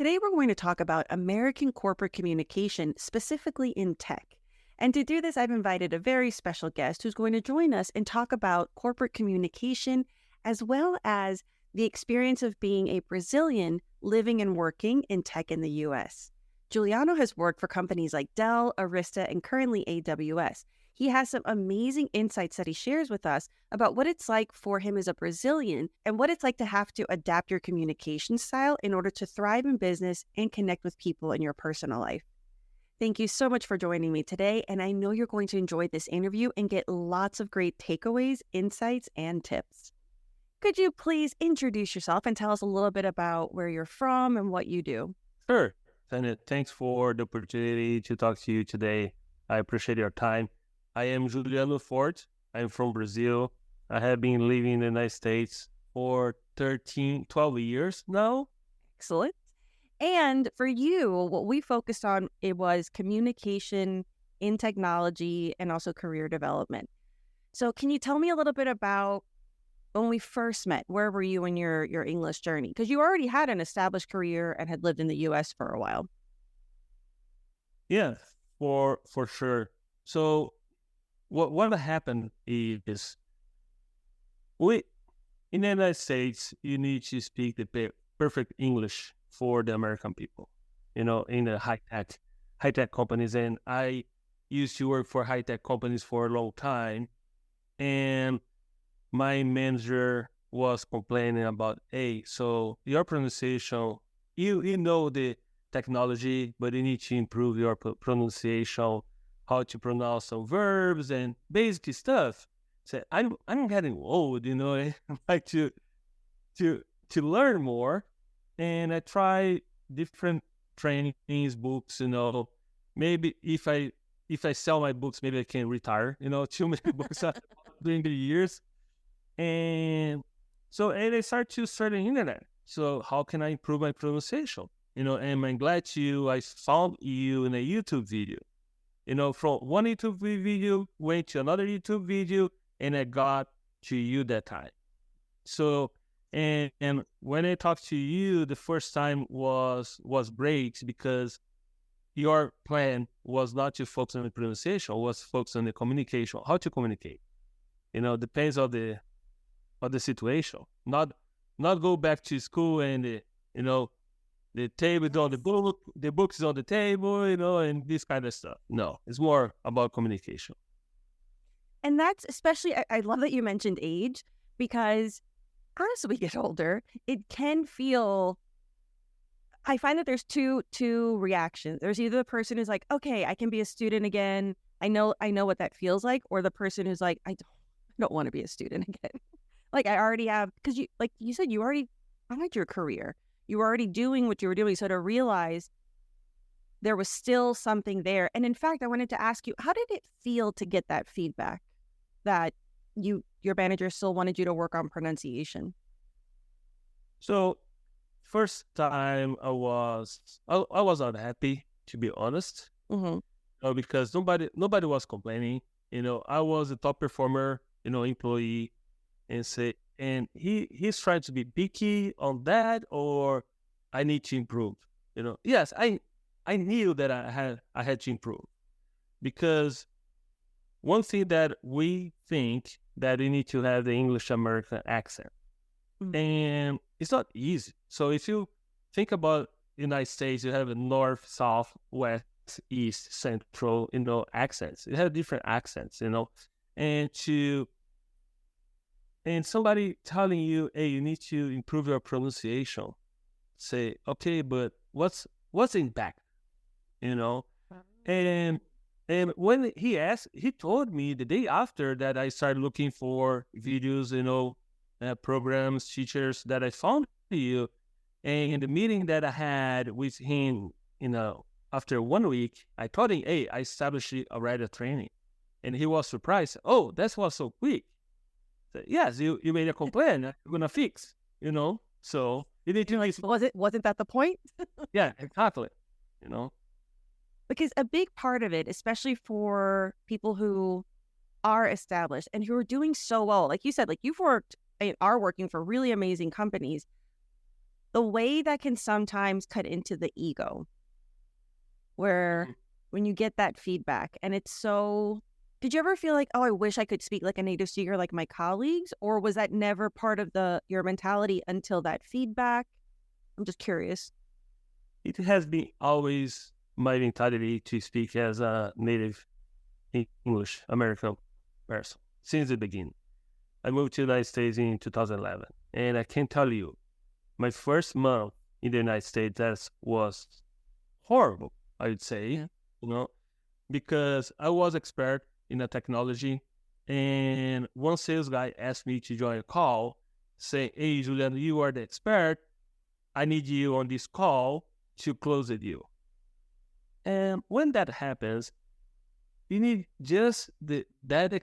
Today, we're going to talk about American corporate communication, specifically in tech. And to do this, I've invited a very special guest who's going to join us and talk about corporate communication, as well as the experience of being a Brazilian living and working in tech in the US. Juliano has worked for companies like Dell, Arista, and currently AWS. He has some amazing insights that he shares with us about what it's like for him as a Brazilian and what it's like to have to adapt your communication style in order to thrive in business and connect with people in your personal life. Thank you so much for joining me today, and I know you're going to enjoy this interview and get lots of great takeaways, insights, and tips. Could you please introduce yourself and tell us a little bit about where you're from and what you do? Sure. Thanks for the opportunity to talk to you today. I appreciate your time. I am Juliano Forti. I'm from Brazil. I have been living in the United States for 12 years now. Excellent. And for you, what we focused on, it was communication in technology and also career development. So can you tell me a little bit about when we first met? Where were you in your English journey? Because you already had an established career and had lived in the U.S. for a while. Yeah, for sure. So what happened is in the United States, you need to speak the perfect English for the American people, in the high-tech companies. And I used to work for high-tech companies for a long time. And my manager was complaining about, hey, so your pronunciation, you know the technology, but you need to improve your pronunciation, how to pronounce some verbs and basic stuff. So I'm getting old, I like to learn more. And I try different trainings, books, maybe if I sell my books, maybe I can retire, too many books during the years. And I started to search the internet. So how can I improve my pronunciation? And I'm glad I found you in a YouTube video. From one YouTube video, went to another YouTube video, and I got to you that time. So, and when I talked to you, the first time was great because your plan was not to focus on the pronunciation, was focus on the communication, how to communicate. Depends on the situation. Not go back to school and the table is on the book, the book is on the table, and this kind of stuff. No, it's more about communication. And that's especially, I love that you mentioned age, because as we get older, it can feel, I find that there's two reactions. There's either the person who's like, okay, I can be a student again. I know what that feels like. Or the person who's like, I don't want to be a student again. Like I already have, because like you said, you already had your career. You were already doing what you were doing. So to realize there was still something there. And in fact, I wanted to ask you, how did it feel to get that feedback that your manager still wanted you to work on pronunciation? So first time I was unhappy, to be honest, because nobody was complaining. I was a top performer, employee, and he's trying to be picky on that, or I need to improve. Yes, I knew that I had to improve, because one thing that we think that we need to have the English American accent, and it's not easy. So if you think about the United States, you have a north, south, west, east, central, accents. You have different accents, and somebody telling you, hey, you need to improve your pronunciation. Say, okay, but what's the impact? And when he asked, he told me the day after that I started looking for videos, programs, teachers, that I found you. And in the meeting that I had with him, after 1 week, I told him, hey, I established already a training. And he was surprised. Oh, that was so quick. So, yes, you made a complaint. You're going to fix, So you need to... Wasn't that the point? Yeah, exactly. Because a big part of it, especially for people who are established and who are doing so well, like you said, like you've worked and are working for really amazing companies, the way that can sometimes cut into the ego, where when you get that feedback and it's so, did you ever feel like, oh, I wish I could speak like a native speaker like my colleagues? Or was that never part of your mentality until that feedback? I'm just curious. It has been always my mentality to speak as a native English American person since the beginning. I moved to the United States in 2011, and I can tell you, my first month in the United States, that was horrible, I would say, Yeah. Because I was expert in the technology, and one sales guy asked me to join a call, saying, "Hey, Julian, you are the expert. I need you on this call to close the deal." And when that happens, you need just that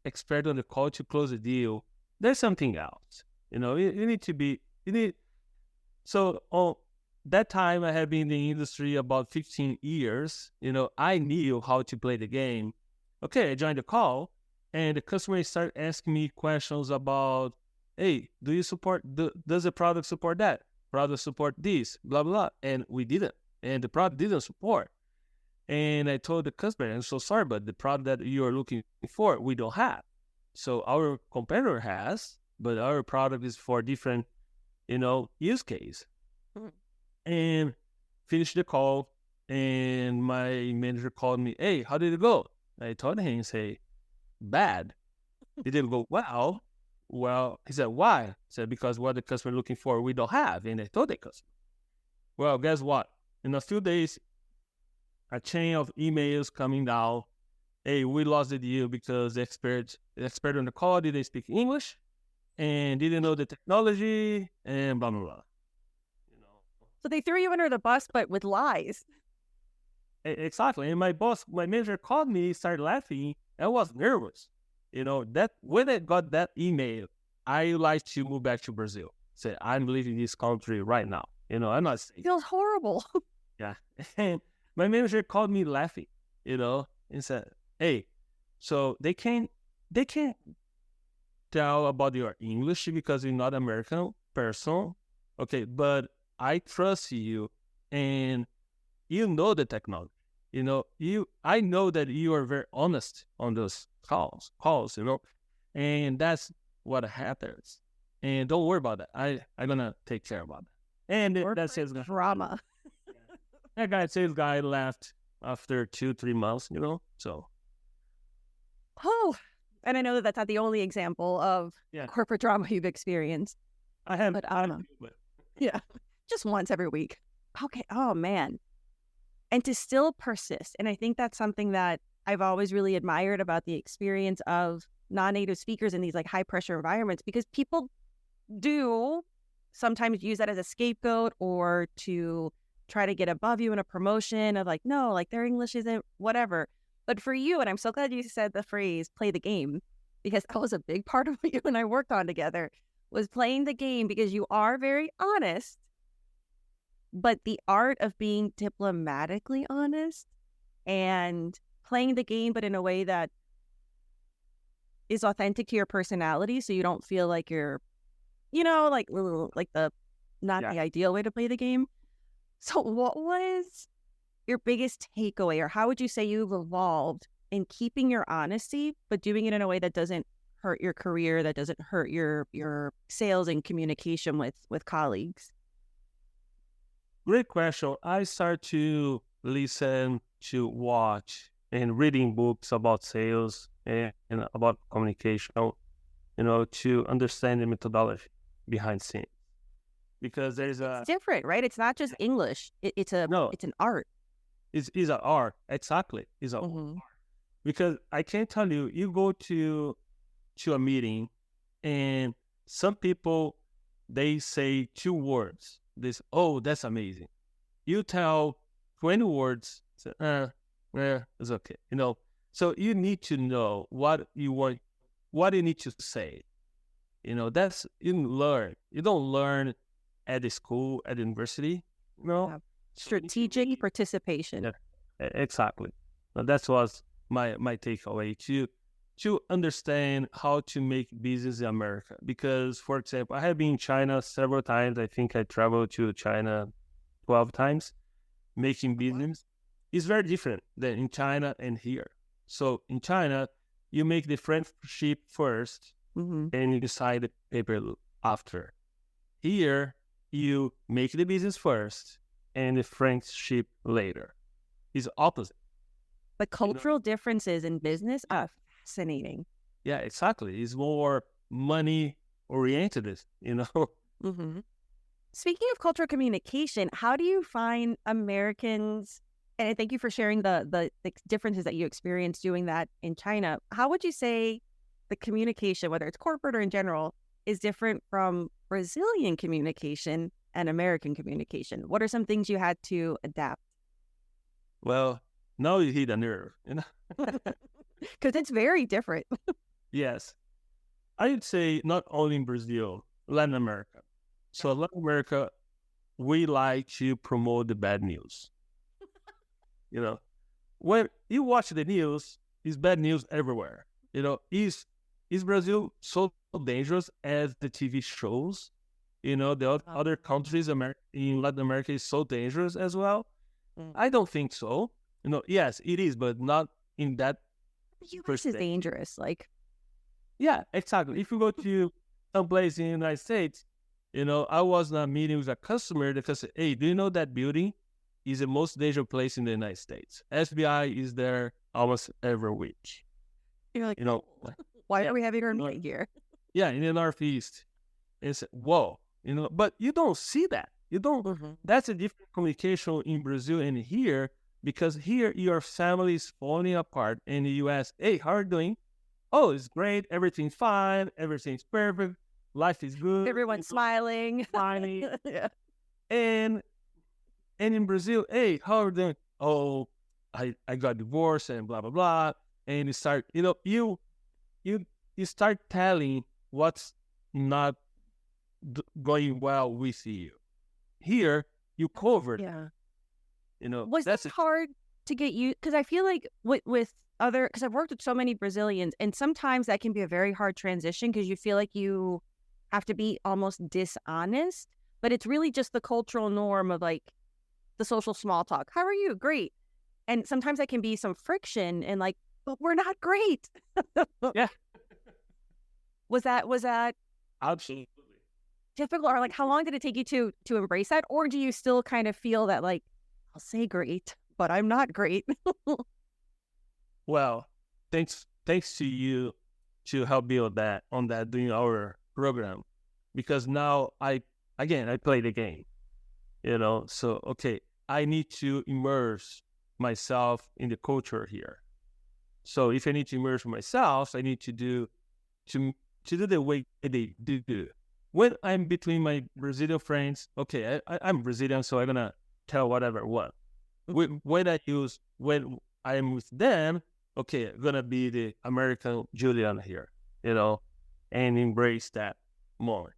expert on the call to close the deal. There's something else. You need to be, you need, so that time I had been in the industry about 15 years. I knew how to play the game. Okay, I joined the call, and the customer started asking me questions about, hey, does the product support that? Product support this, blah, blah, and we didn't. And the product didn't support. And I told the customer, I'm so sorry, but the product that you are looking for, we don't have. So our competitor has, but our product is for different, use case. Mm-hmm. And finished the call, and my manager called me, hey, how did it go? I told him, say, bad. It didn't go well. Well, he said, why? I said, because what the customer looking for, we don't have. And I told the customer. Well, guess what? In a few days, a chain of emails coming down. Hey, we lost the deal because the expert on the call didn't speak English and didn't know the technology and blah, blah, blah. So they threw you under the bus, but with lies. Exactly. And my manager called me, started laughing. I was nervous. That when I got that email, I like to move back to Brazil. Said, I'm leaving this country right now. I'm not safe. It feels horrible. Yeah. And my manager called me laughing, and said, hey, so they can't tell about your English because you're not American person. Okay, but I trust you, and you know the technology. I know that you are very honest on those calls, and that's what happens. And don't worry about that. I'm gonna take care about that. And that sales guy, drama. sales guy left after 2-3 months. So. Oh, and I know that that's not the only example of corporate drama you've experienced. I have, but yeah, just once every week. Okay. Oh man. And to still persist. And I think that's something that I've always really admired about the experience of non-native speakers in these like high pressure environments, because people do sometimes use that as a scapegoat or to try to get above you in a promotion of like, no, like their English isn't whatever. But for you, and I'm so glad you said the phrase play the game, because that was a big part of what you and I worked on together, was playing the game, because you are very honest. But the art of being diplomatically honest and playing the game, but in a way that is authentic to your personality, so you don't feel like you're, like the not the ideal way to play the game. So what was your biggest takeaway, or how would you say you've evolved in keeping your honesty, but doing it in a way that doesn't hurt your career, that doesn't hurt your sales and communication with colleagues? Great question. I start to listen, to watch, and reading books about sales and about communication, to understand the methodology behind scenes. Because there's it's different, right? It's not just English. It's an art. It's an art. Exactly. It's an art. Because I can tell you, you go to a meeting, and some people, they say 2 words. This, oh, that's amazing. You tell 20 words, it's okay. So you need to know what you want, what you need to say. That's, you learn. You don't learn at the school, at the university. Strategic participation. Yeah, exactly. That was my takeaway too. to understand how to make business in America. Because, for example, I have been in China several times. I think I traveled to China 12 times making business. It's very different than in China and here. So in China, you make the friendship first and you decide the paper after. Here, you make the business first and the friendship later. It's opposite. The cultural differences in business are fascinating. Yeah, exactly. It's more money oriented, Speaking of cultural communication, how do you find Americans, and thank you for sharing the differences that you experienced doing that in China. How would you say the communication, whether it's corporate or in general, is different from Brazilian communication and American communication? What are some things you had to adapt? Well, now you hit a nerve, Because it's very different. Yes. I would say not only in Brazil, Latin America. So Latin America, we like to promote the bad news. When you watch the news, it's bad news everywhere. Is Brazil so dangerous as the TV shows? The other countries in Latin America is so dangerous as well? I don't think so. Yes, it is, but not in that. The U.S. is dangerous. Yeah, exactly. If you go to some place in the United States, I was in a meeting with a customer that said, hey, do you know that building is the most dangerous place in the United States? FBI is there almost every week. You're like, why are we having our meeting here? Yeah, in the Northeast. It's, whoa, but you don't see that. You don't. That's a different communication in Brazil and here, because here your family is falling apart. In the U.S., hey, how are you doing? Oh, it's great. Everything's fine. Everything's perfect. Life is good. Everyone's smiling. Yeah. And in Brazil, hey, how are you doing? Oh, I got divorced and blah, blah, blah. And you start, you start telling what's not going well with you. Here, you covered. Yeah. Was that hard to get you? Because I feel like with other, because I've worked with so many Brazilians, and sometimes that can be a very hard transition because you feel like you have to be almost dishonest, but it's really just the cultural norm of the social small talk. How are you? Great. And sometimes that can be some friction and but we're not great. Yeah. Was that Absolutely difficult, or how long did it take you to embrace that? Or do you still kind of feel that I'll say great, but I'm not great? Well, thanks to you to help me on that during our program, because now I play the game, so okay, I need to immerse myself in the culture here. So if I need to immerse myself, I need to do the way they do. When I'm between my Brazilian friends, okay, I'm Brazilian, so I'm gonna tell whatever I want. When I'm with them, okay, I'm gonna be the American Julian here, and embrace that moment.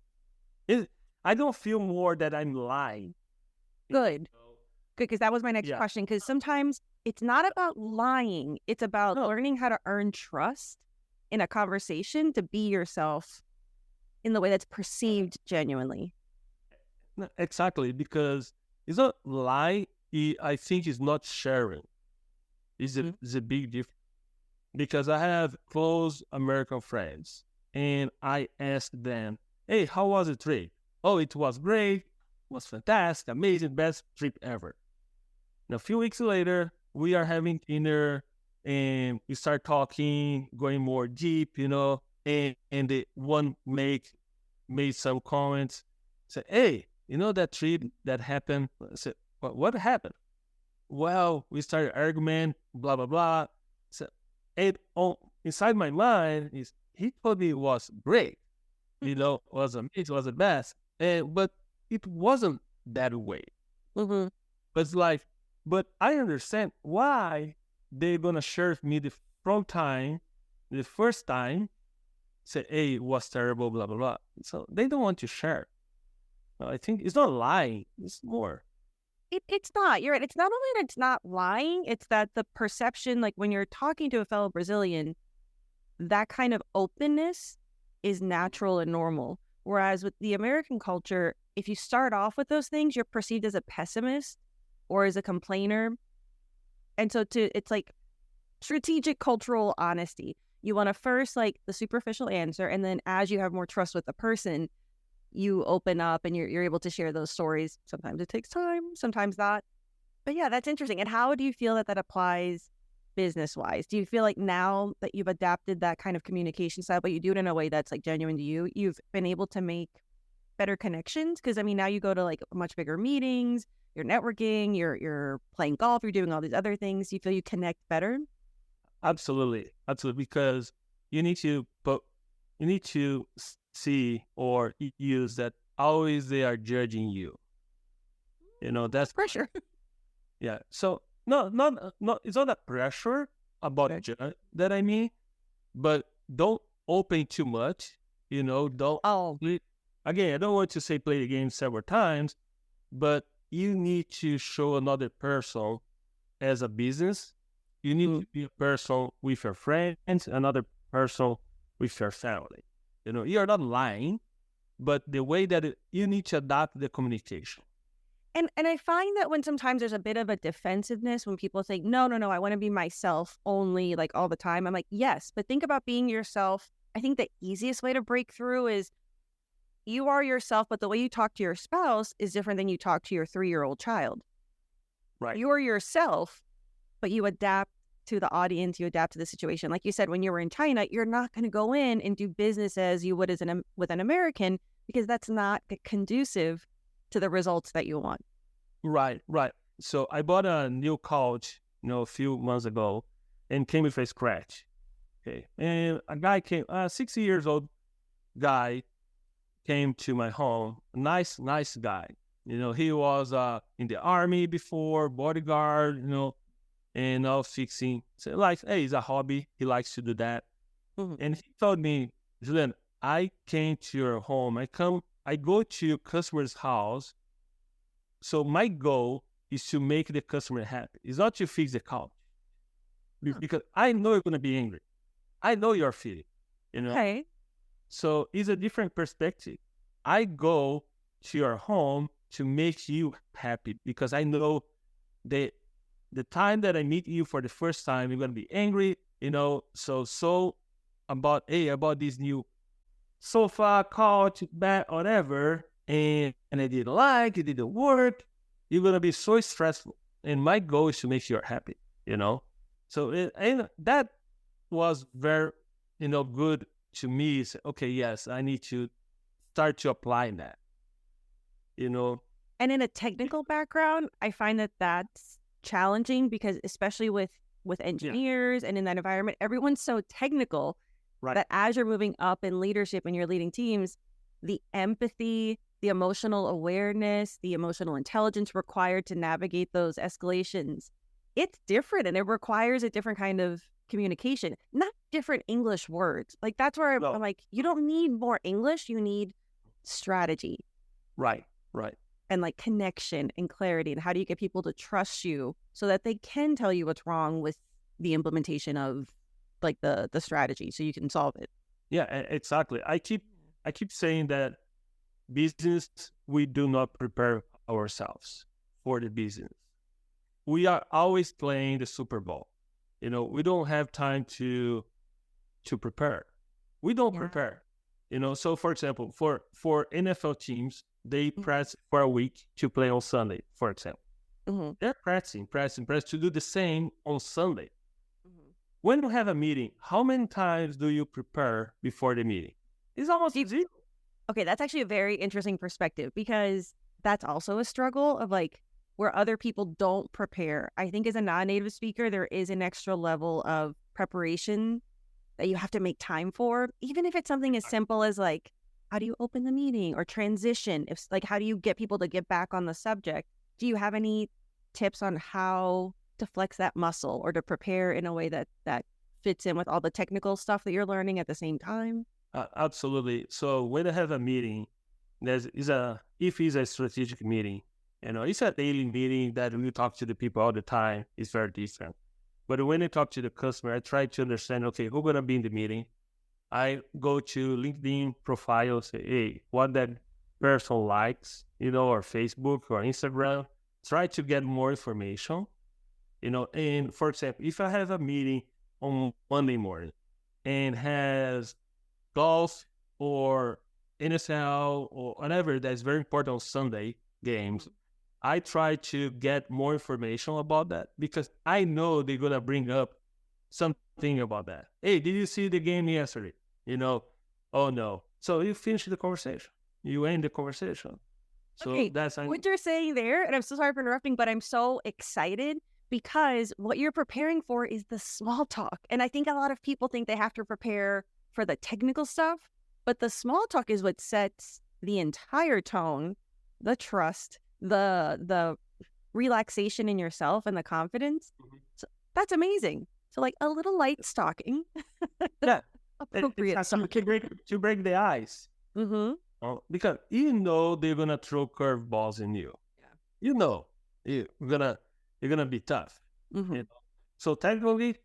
I don't feel more that I'm lying. Good, because that was my next question. Because sometimes it's not about lying; it's about learning how to earn trust in a conversation to be yourself in the way that's perceived genuinely. Exactly, because it's not lie. I think it's not sharing. It's a big difference. Because I have close American friends, and I asked them, hey, how was the trip? Oh, it was great. It was fantastic, amazing, best trip ever. And a few weeks later, we are having dinner, and we start talking, going more deep, and the one made some comments, said, hey, that trip that happened? I said, what happened? Well, we started arguing, blah, blah, blah. So, and inside my mind is he told me it was great, was amazing, it was the best, but it wasn't that way. But it's but I understand why they're gonna share with me the first time, say, hey, it was terrible, blah blah blah. So they don't want to share. I think it's not lying; it's more. It's not. You're right. It's not only that it's not lying, it's that the perception, when you're talking to a fellow Brazilian, that kind of openness is natural and normal. Whereas with the American culture, if you start off with those things, you're perceived as a pessimist or as a complainer. And so it's like strategic cultural honesty. You want to first like the superficial answer, and then as you have more trust with the person, you open up and you're able to share those stories. Sometimes it takes time, sometimes not. But yeah, that's interesting. And how do you feel that applies business-wise? Do you feel like now that you've adapted that kind of communication style, but you do it in a way that's like genuine to you, you've been able to make better connections? Because I mean, now you go to like much bigger meetings, you're networking, you're playing golf, you're doing all these other things. Do you feel you connect better? Absolutely, absolutely. Because you need to, but you need to see or use that always they are judging you. That's Pressure. yeah. So no, not it's not a pressure about Okay. that I mean, but don't open too much. Don't Oh, again. I don't want to say play the game several times, but you need to show another person as a business. You need to be a person with your friends, another person with your family. You're not lying, but the way that you need to adapt the communication. and I find that when sometimes there's a bit of a defensiveness when people say, no, I want to be myself only like all the time. I'm like, yes, but think about being yourself. I think the easiest way to break through is you are yourself, but the way you talk to your spouse is different than you talk to your 3-year-old child. Right. You're yourself, but you adapt to the audience, you adapt to the situation. Like you said, when you were in China, you're not going to go in and do business as you would with an American, because that's not conducive to the results that you want. Right. So I bought a new couch, a few months ago, and came with a scratch. Okay, and a guy came, 60 years old guy came to my home. Nice guy. He was in the army before, bodyguard. And now fixing. So like, hey, it's a hobby. He likes to do that. Mm-hmm. And he told me, Julian, I came to your home. I go to your customer's house. So my goal is to make the customer happy. It's not to fix the couch. Because I know you're going to be angry. I know you're feeling, Okay. So it's a different perspective. I go to your home to make you happy because I know the time that I meet you for the first time, you're going to be angry, so about this new sofa, couch, bed, whatever, and I didn't like, it didn't work, you're going to be so stressful. And my goal is to make you happy, So and that was very, good to me. Okay, yes, I need to start to apply that, And in a technical background, I find that that's challenging because especially with engineers and in that environment, everyone's so technical that as you're moving up in leadership and you're leading teams, the empathy, the emotional awareness, the emotional intelligence required to navigate those escalations, it's different and it requires a different kind of communication, not different English words. Like that's where I'm like, you don't need more English, you need strategy. Right. And like connection and clarity, and how do you get people to trust you so that they can tell you what's wrong with the implementation of like the strategy so you can solve it. Yeah, exactly. I keep saying that business, we do not prepare ourselves for the business. We are always playing the Super Bowl. We don't have time to prepare. We don't prepare. So for example, for NFL teams, they practice for a week to play on Sunday, for example. Mm-hmm. They're practicing to do the same on Sunday. Mm-hmm. When you have a meeting, how many times do you prepare before the meeting? It's almost zero. Okay, that's actually a very interesting perspective because that's also a struggle of like where other people don't prepare. I think as a non-native speaker, there is an extra level of preparation that you have to make time for, even if it's something as simple as like, how do you open the meeting or transition? If like, how do you get people to get back on the subject? Do you have any tips on how to flex that muscle or to prepare in a way that fits in with all the technical stuff that you're learning at the same time? Absolutely. So when I have a meeting, if it's a strategic meeting, it's a daily meeting that we talk to the people all the time. It's very different. But when I talk to the customer, I try to understand, okay, who's going to be in the meeting? I go to LinkedIn profile, say, hey, what that person likes, or Facebook or Instagram, try to get more information, and for example, if I have a meeting on Monday morning and has golf or NSL or whatever that's very important on Sunday games, I try to get more information about that because I know they're going to bring up something about that. Hey, did you see the game yesterday? Oh no. So you finish the conversation. You end the conversation. So okay, that's what you're saying there, and I'm so sorry for interrupting, but I'm so excited because what you're preparing for is the small talk. And I think a lot of people think they have to prepare for the technical stuff, but the small talk is what sets the entire tone, the trust, the relaxation in yourself and the confidence. So that's amazing. So like a little light stalking. Yeah. Appropriate It's to break the ice. Mm-hmm. Because they're gonna throw curveballs in you. Yeah. You're gonna be tough. Mm-hmm. So technically,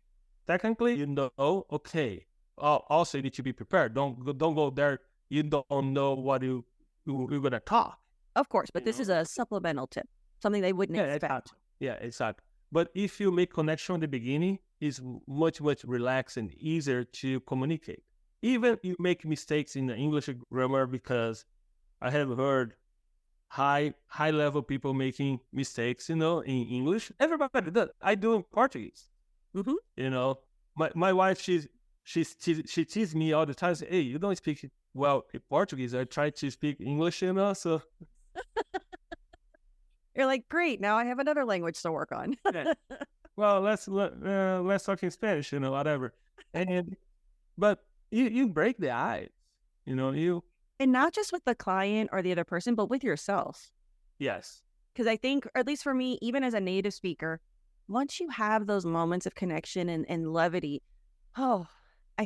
okay. Also, you need to be prepared. Don't go there. You don't know what you're gonna talk. Of course, but this is a supplemental tip, something they wouldn't expect. Exactly. Yeah, exactly. But if you make connection in the beginning, it's much, much relaxed and easier to communicate. Even you make mistakes in the English grammar, because I have heard high level people making mistakes, in English. Everybody does. I do in Portuguese. Mm-hmm. My wife, she teases me all the time. Say, hey, you don't speak well in Portuguese. I try to speak English, so. You're like, great, now I have another language to work on. Yeah. Well, let's talk in Spanish, whatever. But you break the ice, you. And not just with the client or the other person, but with yourself. Yes. Because I think, or at least for me, even as a native speaker, once you have those moments of connection and levity, I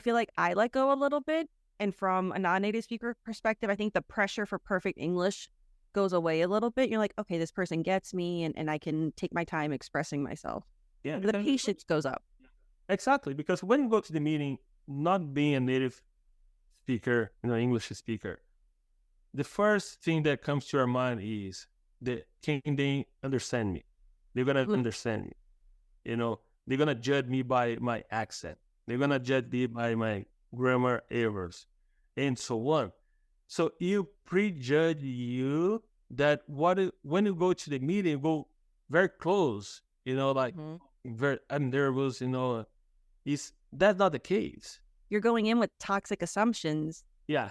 feel like I let go a little bit. And from a non-native speaker perspective, I think the pressure for perfect English goes away a little bit. You're like, okay, this person gets me and I can take my time expressing myself. Yeah. The patience goes up. Exactly. Because when you go to the meeting, not being a native speaker, English speaker, the first thing that comes to your mind is, can they understand me? They're going to understand me. They're going to judge me by my accent. They're going to judge me by my grammar errors and so on. So you prejudge you that when you go to the meeting, you go very close, very nervous, that's not the case. You're going in with toxic assumptions. Yeah.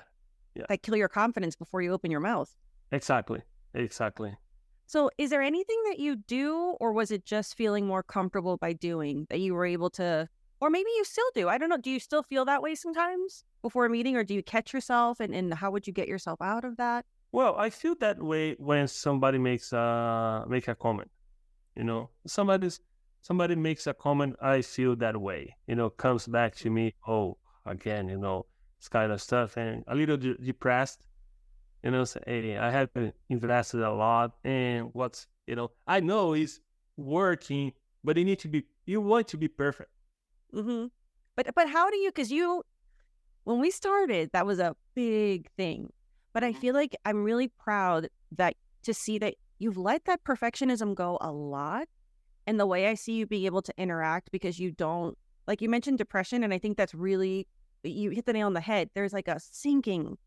That kill your confidence before you open your mouth. Exactly. So is there anything that you do, or was it just feeling more comfortable by doing that you were able to, or maybe you still do? I don't know. Do you still feel that way sometimes before a meeting, or do you catch yourself and how would you get yourself out of that? Well, I feel that way when somebody make a comment. Somebody makes a comment, I feel that way. Comes back to me, again, this kind of stuff, and a little depressed. Say, hey, I have invested a lot, and I know it's working, but you want to be perfect. Mm-hmm. But how do you? Because when we started, that was a big thing. But I feel like I'm really proud to see that you've let that perfectionism go a lot. And the way I see you being able to interact, because you don't, like you mentioned depression, and I think that's really, you hit the nail on the head. There's like a sinking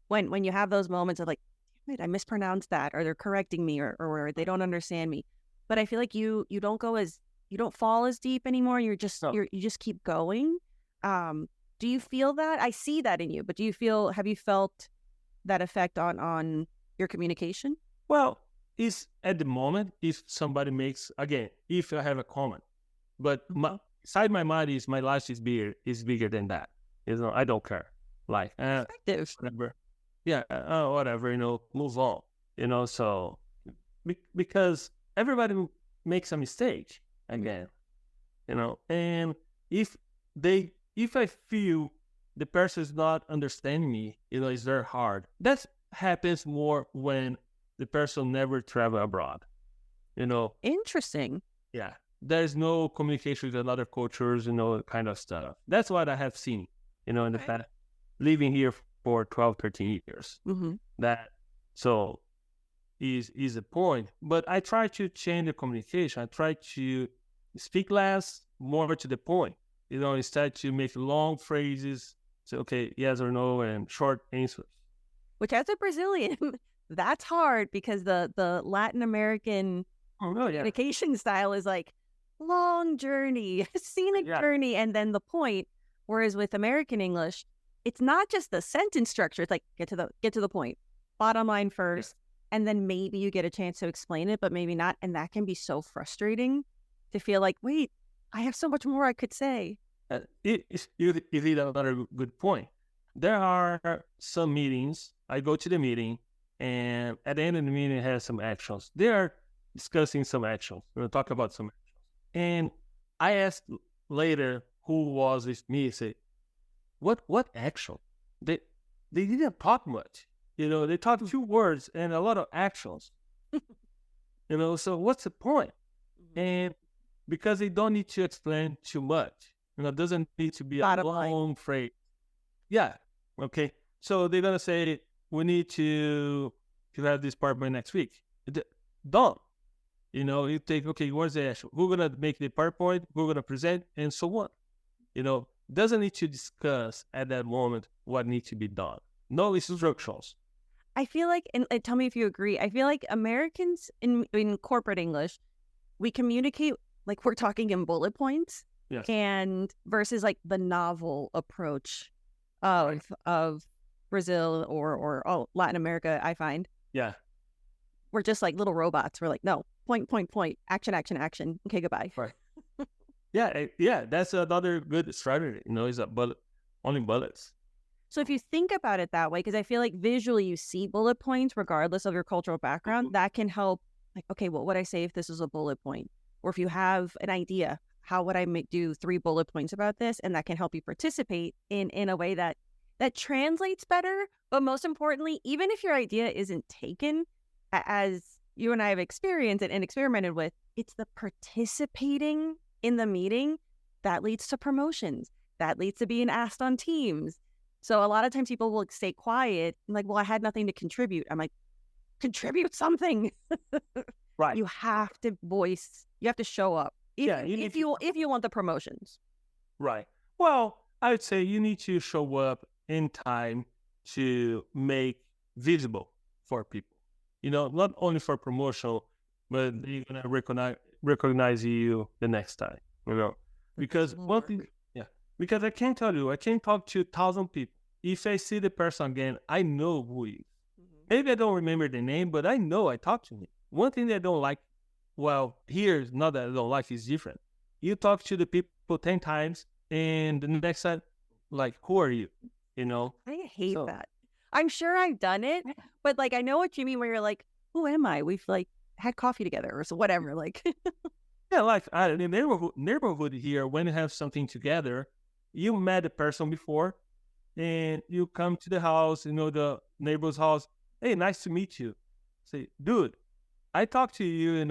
when you have those moments of like, damn it, I mispronounced that, or they're correcting me, or they don't understand me. But I feel like you don't fall as deep anymore. You just keep going. Do you feel that? I see that in you, but have you felt that effect on your communication? Well, it's at the moment, if somebody makes, again, if I have a comment, but inside my mind is my life is bigger than that. I don't care. Like, whatever. Yeah, whatever, move on. So because everybody makes a mistake again, and if I feel the person is not understanding me, it's very hard. That happens more when the person never travel abroad, Interesting. Yeah, there's no communication with other cultures, kind of stuff. That's what I have seen, in the past, living here for 12, 13 years. Mm-hmm. That, so, is a point. But I try to change the communication. I try to speak less, more to the point. Instead to make long phrases, say, okay, yes or no, and short answers. Which, as a Brazilian, that's hard because the Latin American communication style is like long journey, scenic journey, and then the point. Whereas with American English, it's not just the sentence structure. It's like get to the point, bottom line first, and then maybe you get a chance to explain it, but maybe not. And that can be so frustrating to feel like, wait, I have so much more I could say. You hit another good point. There are some meetings. I go to the meeting, and at the end of the meeting, it has some actions. They are discussing some actions. We're going to talk about some actions. And I asked later who was with me. Say, what action? They didn't talk much. They talked 2 words and a lot of actions. So what's the point? And because they don't need to explain too much. It doesn't need to be a long phrase. Yeah. Okay. So they're gonna say we need to have this PowerPoint next week. Done. You take, okay, where's the action? Who's gonna make the PowerPoint? Who's gonna present, and so on. Doesn't need to discuss at that moment what needs to be done. No instructions. I feel like, and tell me if you agree. I feel like Americans in corporate English, we communicate like we're talking in bullet points. Yes. And versus like the novel approach of Brazil or Latin America, I find. Yeah. We're just like little robots. We're like, no, point, action. Okay, goodbye. Right. Yeah. That's another good strategy. Is only bullets. So if you think about it that way, because I feel like visually you see bullet points regardless of your cultural background, that can help. Like, okay, what would I say if this was a bullet point? Or if you have an idea, how would I do 3 bullet points about this? And that can help you participate in a way that translates better. But most importantly, even if your idea isn't taken, as you and I have experienced and experimented with, it's the participating in the meeting that leads to promotions, that leads to being asked on teams. So a lot of times people will stay quiet, like, well, I had nothing to contribute. I'm like, contribute something. Right. You have to voice, you have to show up. If you want the promotions. Right. Well, I would say you need to show up in time to make visible for people. Not only for promotion, but they're gonna recognize you the next time. Because one thing, because I can't talk to 1,000 people. If I see the person again, I know who he is. Mm-hmm. Maybe I don't remember the name, but I know I talked to him. One thing that I don't like. Well, here, not that I don't like, it's different. You talk to the people 10 times, and the next time, like, who are you? I hate that. I'm sure I've done it, but like, I know what you mean where you're like, who am I? We've like had coffee together or so whatever. Like, yeah, like in the neighborhood here, when you have something together, you met the person before, and you come to the house, the neighbor's house. Hey, nice to meet you. Say, dude, I talked to you,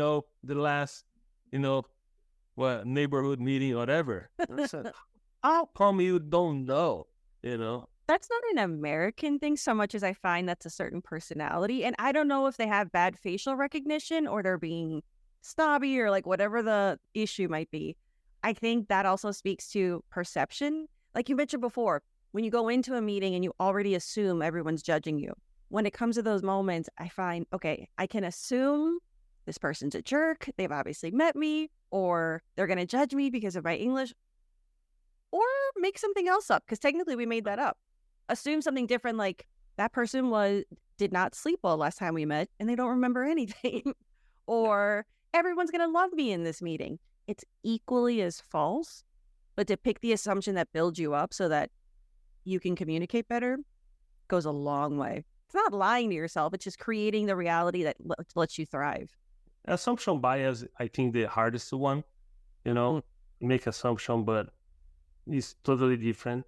the last, neighborhood meeting or whatever. How come you don't know, That's not an American thing so much as I find that's a certain personality. And I don't know if they have bad facial recognition or they're being snobby or like whatever the issue might be. I think that also speaks to perception. Like you mentioned before, when you go into a meeting and you already assume everyone's judging you. When it comes to those moments, I find, okay, I can assume this person's a jerk. They've obviously met me, or they're going to judge me because of my English, or make something else up because technically we made that up. Assume something different, like that person did not sleep well last time we met and they don't remember anything, or everyone's going to love me in this meeting. It's equally as false, but to pick the assumption that builds you up so that you can communicate better goes a long way. It's not lying to yourself. It's just creating the reality that lets you thrive. Assumption bias, I think the hardest one, make assumption, but it's totally different,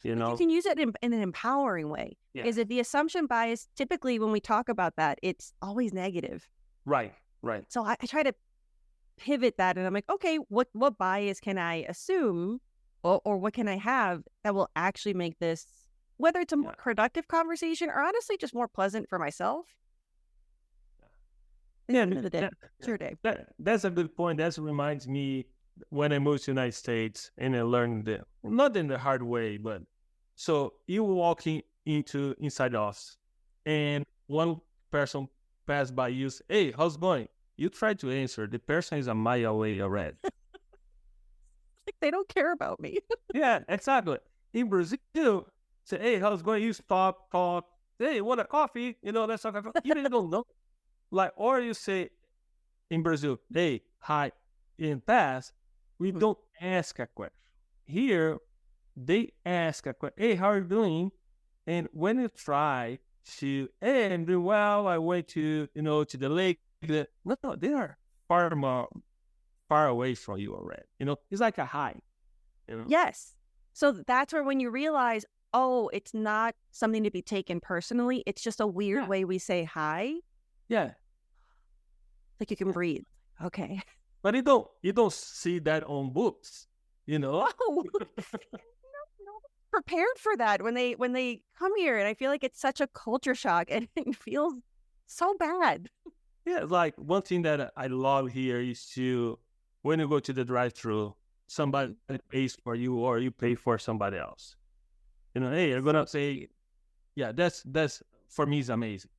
You can use it in an empowering way. Yeah. Is it the assumption bias? Typically, when we talk about that, it's always negative. Right. So I try to pivot that and I'm like, okay, what bias can I assume or what can I have that will actually make this, whether it's a more productive conversation or honestly just more pleasant for myself? At the end of the day, sure day. That's a good point. That reminds me when I moved to the United States and I learned not in the hard way, but so you walking inside the office and one person passed by you, say, hey, how's it going? You try to answer. The person is a mile away already. Like they don't care about me. Yeah, exactly. In Brazil, say, hey, how's it going? You stop, talk. Hey, want a coffee? Let's talk. You don't know. Like, or you say in Brazil, hey, hi. In past, we don't ask a question. Here, they ask a question. Hey, how are you doing? And when you try to, hey, I'm doing well. I went to, to the lake. No, they are far away from you already. It's like a hi. Yes. So that's where when you realize, oh, it's not something to be taken personally. It's just a weird way we say hi. Yeah. Like you can breathe. Okay. But you don't see that on books, Oh, no, prepared for that when they come here, and I feel like it's such a culture shock and it feels so bad. Yeah, like one thing that I love here is when you go to the drive-thru, somebody pays for you or you pay for somebody else. Hey, you're gonna say, yeah, that's for me is amazing.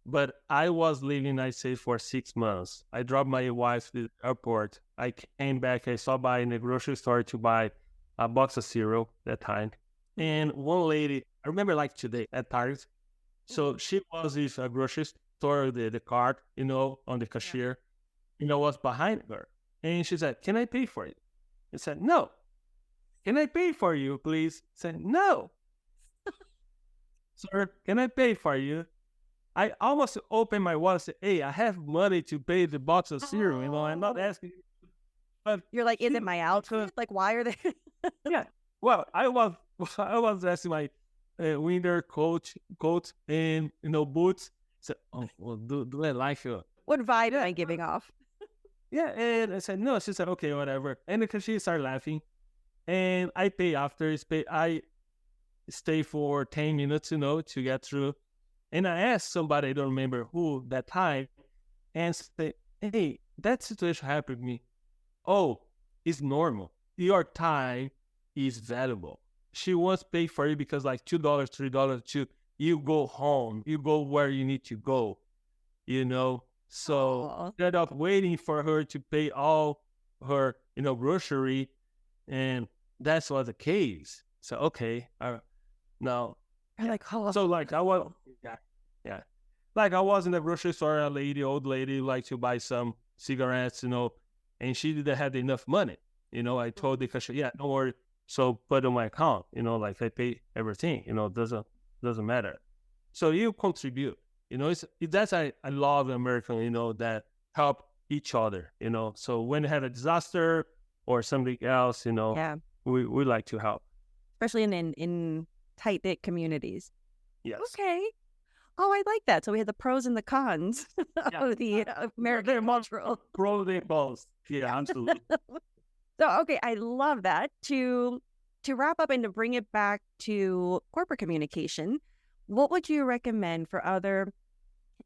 But I was living in the United States for 6 months. I dropped my wife to the airport. I came back. I stopped by in the grocery store to buy a box of cereal that time. And one lady, I remember like today at Target. So she was with a grocery store, the cart, on the cashier. I was behind her. And she said, can I pay for it? I said, no. Can I pay for you, please? I said, no. Sir, can I pay for you? I almost opened my wallet and said, hey, I have money to pay the box of cereal. I'm not asking you. But you're like, is it my outfit? Like, why are they? Yeah. Well, I was dressing my winter coat and, boots. So, oh, well, do I like you? What vibe am I giving off? Yeah. And I said, no. She said, okay, whatever. And because she started laughing. And I pay after. I stay for 10 minutes, to get through. And I asked somebody, I don't remember who that time, and say, hey, that situation happened to me. Oh, it's normal. Your time is valuable. She wants to pay for you because like $2, $3 to you go home, you go where you need to go, So instead of waiting for her to pay all her, grocery, and that's what the case. So, okay, now. Like, oh. So like I was, yeah. Like I was in the grocery store, old lady, like to buy some cigarettes, and she didn't have enough money. I told the cashier, yeah, don't worry. So put on my account, like I pay everything, doesn't matter. So you contribute, that's I love American, that help each other, So when you have a disaster or something else, we like to help. Especially in tight-knit communities. Yes. Okay. Oh, I like that. So we had the pros and the cons of the American cultural. Pros and cons. Yeah, absolutely. So, okay, I love that. To wrap up and to bring it back to corporate communication, what would you recommend for other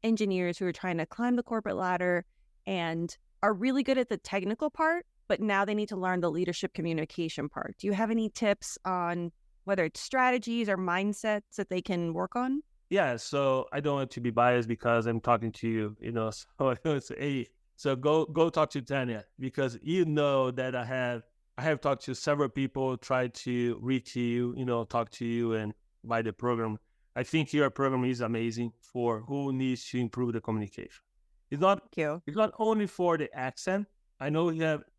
engineers who are trying to climb the corporate ladder and are really good at the technical part, but now they need to learn the leadership communication part? Do you have any tips on whether it's strategies or mindsets that they can work on? Yeah, so I don't want to be biased because I'm talking to you, so I would say, hey, so go talk to Tanya because that I have talked to several people, tried to reach you, talk to you and buy the program. I think your program is amazing for who needs to improve the communication. It's not only for the accent. I know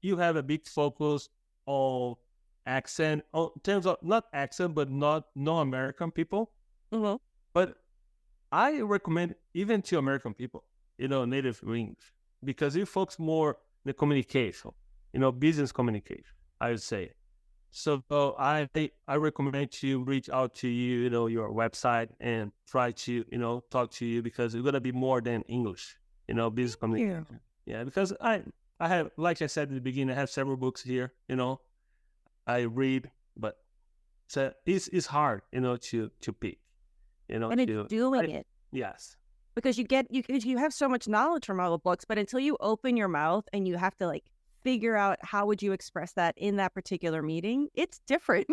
you have a big focus on accent, in terms of not accent, but not non-American people. Mm-hmm. But I recommend even to American people, native English, because you focus more the communication, business communication, I would say. So I recommend to reach out to you, your website and try to, talk to you because it's going to be more than English, business communication. Yeah, because I have, like I said at the beginning, I have several books here. I read, but it's hard, to pick. And it's doing it. Yes. Because you have so much knowledge from all the books, but until you open your mouth and you have to like figure out how would you express that in that particular meeting, it's different.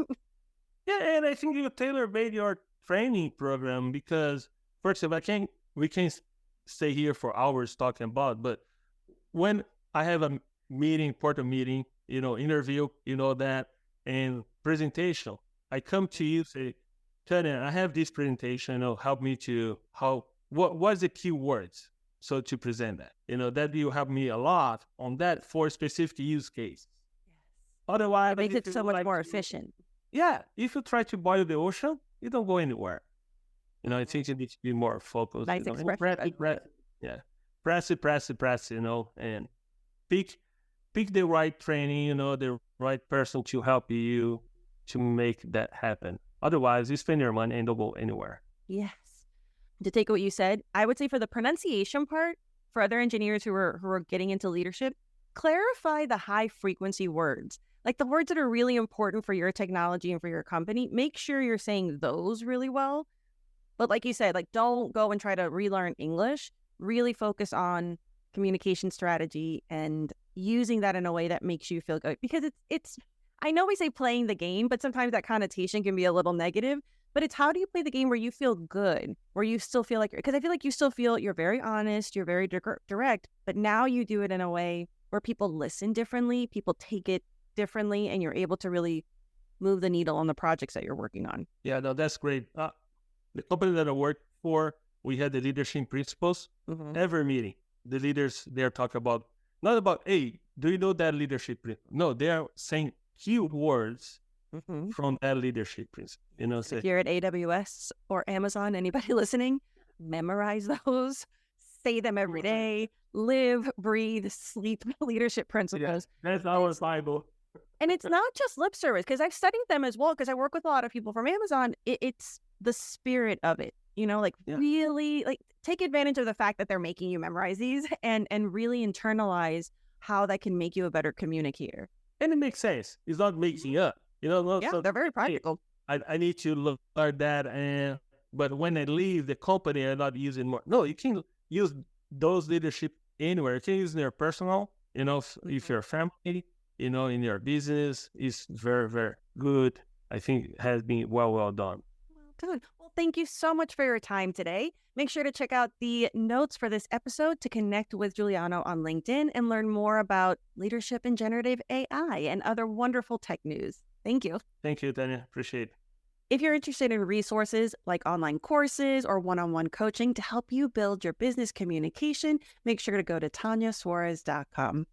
Yeah, and I think you tailor-made your training program because, first of all, we can't stay here for hours talking about, but when I have a meeting, important meeting, interview, that, and presentation, I come to you, say, Tanya, I have this presentation, help me what's the key words? So to present that, that will help me a lot on that for a specific use case. Yes. Otherwise, it makes it so much more efficient. Yeah. If you try to boil the ocean, you don't go anywhere. I think you need to be more focused. Nice expression. Press it, and pick the right training, the right person to help you to make that happen. Otherwise, you spend your money and don't go anywhere. Yes. To take what you said, I would say for the pronunciation part, for other engineers who are getting into leadership, clarify the high frequency words. Like the words that are really important for your technology and for your company, make sure you're saying those really well. But like you said, like don't go and try to relearn English. Really focus on communication strategy and using that in a way that makes you feel good. Because it's I know we say playing the game, but sometimes that connotation can be a little negative. But it's how do you play the game where you feel good, where you still feel like, because I feel like you still feel you're very honest, you're very direct, but now you do it in a way where people listen differently, people take it differently, and you're able to really move the needle on the projects that you're working on. Yeah, no, that's great. The company that I work for, we had the leadership principles. Mm-hmm. Every meeting, the leaders, they're talking about, not about, hey, do you know that leadership principle? No, they're saying key words from that leadership principle. If you're at AWS or Amazon, anybody listening, memorize those, say them every day, live, breathe, sleep leadership principles. Yeah, that's our Bible. And it's not just lip service, because I've studied them as well, because I work with a lot of people from Amazon. It's the spirit of it, really like take advantage of the fact that they're making you memorize these and really internalize how that can make you a better communicator. And it makes sense. It's not making up. So they're very practical. I need to learn that, but when I leave the company, I'm not using more. No, you can use those leadership anywhere. You can use in your personal, if you're a family, in your business. It's very, very good. I think it has been well done. Well done. Well, thank you so much for your time today. Make sure to check out the notes for this episode to connect with Juliano on LinkedIn and learn more about leadership and generative AI and other wonderful tech news. Thank you. Thank you, Tanya. Appreciate it. If you're interested in resources like online courses or one-on-one coaching to help you build your business communication, make sure to go to tanyasuarez.com.